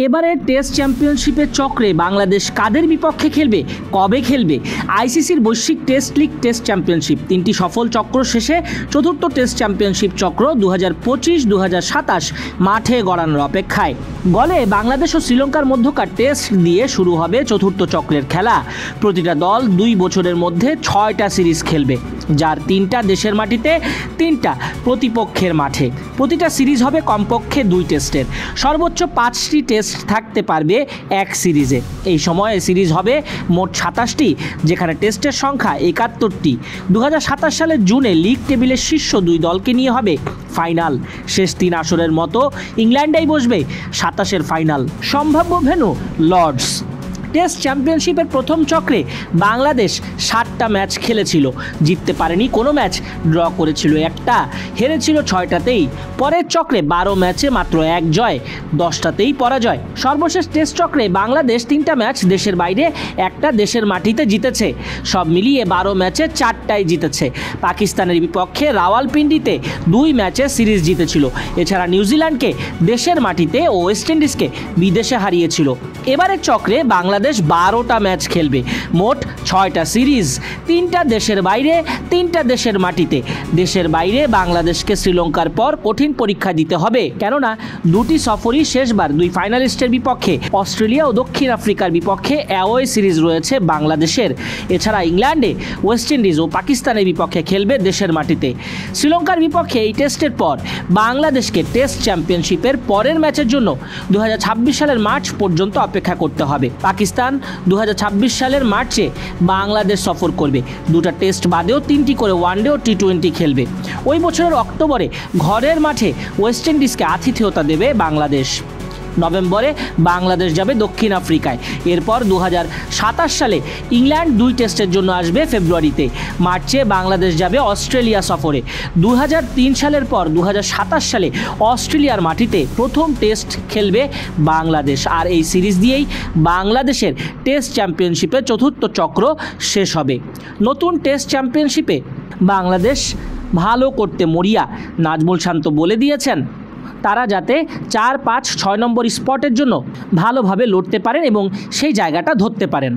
এবারের টেস্ট চ্যাম্পিয়নশিপের চক্রে বাংলাদেশ কাদের বিপক্ষে খেলবে, কবে খেলবে? আইসিসির বৈশ্বিক টেস্ট লিগ টেস্ট চ্যাম্পিয়নশিপ তিনটি সফল চক্র শেষে চতুর্থ টেস্ট চ্যাম্পিয়নশিপ চক্র 2025-2027 মাঠে গড়ানোর অপেক্ষায়। গলে বাংলাদেশ ও শ্রীলঙ্কার মধ্যকার টেস্ট দিয়ে শুরু হবে চতুর্থ চক্রের খেলা। প্রতিটা দল 2 বছরের মধ্যে 6টা সিরিজ খেলবে, যার 3টা দেশের মাটিতে, 3টা প্রতিপক্ষের মাঠে। প্রতিটা সিরিজ হবে কমপক্ষে 2 টেস্টের, সর্বোচ্চ 5টি টেস্ট থাকতে পারবে এক সিরিজে। এই সময়ে সিরিজ হবে মোট 27টি, যেখানে টেস্টের সংখ্যা 71টি। 2027 সালের জুনে লিগ টেবিলের শীর্ষ 2 দলকে নিয়ে হবে ফাইনাল। শেষ 3 আসরের মতো ইংল্যান্ডেই বসবে 27-এর ফাইনাল। সম্ভাব্য ভেন্যু লর্ডস। টেস্ট চ্যাম্পিয়নশিপের প্রথম চক্রে বাংলাদেশ 7টা ম্যাচ খেলেছিল, জিততে পারেনি কোনো ম্যাচ, ড্র করেছিল একটা, হেরেছিল 6টাতেই। পরের চক্রে 12 ম্যাচে মাত্র 1 জয়, 10টাতেই পরাজয়। সর্বশেষ টেস্ট চক্রে বাংলাদেশ 3টা ম্যাচ দেশের বাইরে, একটা দেশের মাটিতে জিতেছে। সব মিলিয়ে 12 ম্যাচে 4টাই জিতেছে। পাকিস্তানের বিপক্ষে রাওয়ালপিন্ডিতে 2 ম্যাচে সিরিজ জিতেছিল। এছাড়া নিউজিল্যান্ডকে দেশের মাটিতে ও ওয়েস্ট ইন্ডিজকে বিদেশে হারিয়েছিল। এবারের চক্রে বাংলাদেশ 12টা ম্যাচ খেলবে, মোট 6টা সিরিজ, 3টা দেশের বাইরে, 3টা দেশের মাটিতে। দেশের বাইরে বাংলাদেশকে শ্রীলঙ্কার পর কঠিন পরীক্ষা দিতে হবে, কেননা 2টি সফরই শেষবার 2 ফাইনালিস্টের বিপক্ষে। অস্ট্রেলিয়া ও দক্ষিণ আফ্রিকার বিপক্ষে অ্যাওয়ে সিরিজ রয়েছে বাংলাদেশের। এছাড়া ইংল্যান্ডে, ওয়েস্ট ইন্ডিজ ও পাকিস্তানের বিপক্ষে খেলবে দেশের মাটিতে। শ্রীলঙ্কার বিপক্ষে এই টেস্টের পর বাংলাদেশকে টেস্ট চ্যাম্পিয়নশিপের পরের ম্যাচের জন্য 2026 সালের মার্চ পর্যন্ত অপেক্ষা করতে হবে। পাকিস্তান 2026 সালের মার্চে বাংলাদেশ সফর করবে। 2টা টেস্ট বাদেও 3টি করে ওয়ানডে ও টি20 খেলবে। ওই বছরের অক্টোবরে ঘরের মাঠে ওয়েস্ট ইন্ডিজকে আতিথেয়তা দেবে বাংলাদেশ। নভেম্বরে বাংলাদেশ যাবে দক্ষিণ আফ্রিকায়। এরপর 2027 সালে ইংল্যান্ড 2 টেস্টের জন্য আসবে ফেব্রুয়ারিতে। মার্চে বাংলাদেশ যাবে অস্ট্রেলিয়া সফরে। 2003 সালের পর 2027 সালে অস্ট্রেলিয়ার মাটিতে প্রথম টেস্ট খেলবে বাংলাদেশ। আর এই সিরিজ দিয়েই বাংলাদেশের টেস্ট চ্যাম্পিয়নশিপে চতুর্থ চক্র শেষ হবে। নতুন টেস্ট চ্যাম্পিয়নশিপে বাংলাদেশ ভালো করতে মরিয়া। নাজমুল শান্ত বলে দিয়েছেন তারা যাতে 4, 5, 6 নম্বর স্পটের জন্য ভালোভাবে লড়তে পারেন এবং সেই জায়গাটা ধরতে পারেন।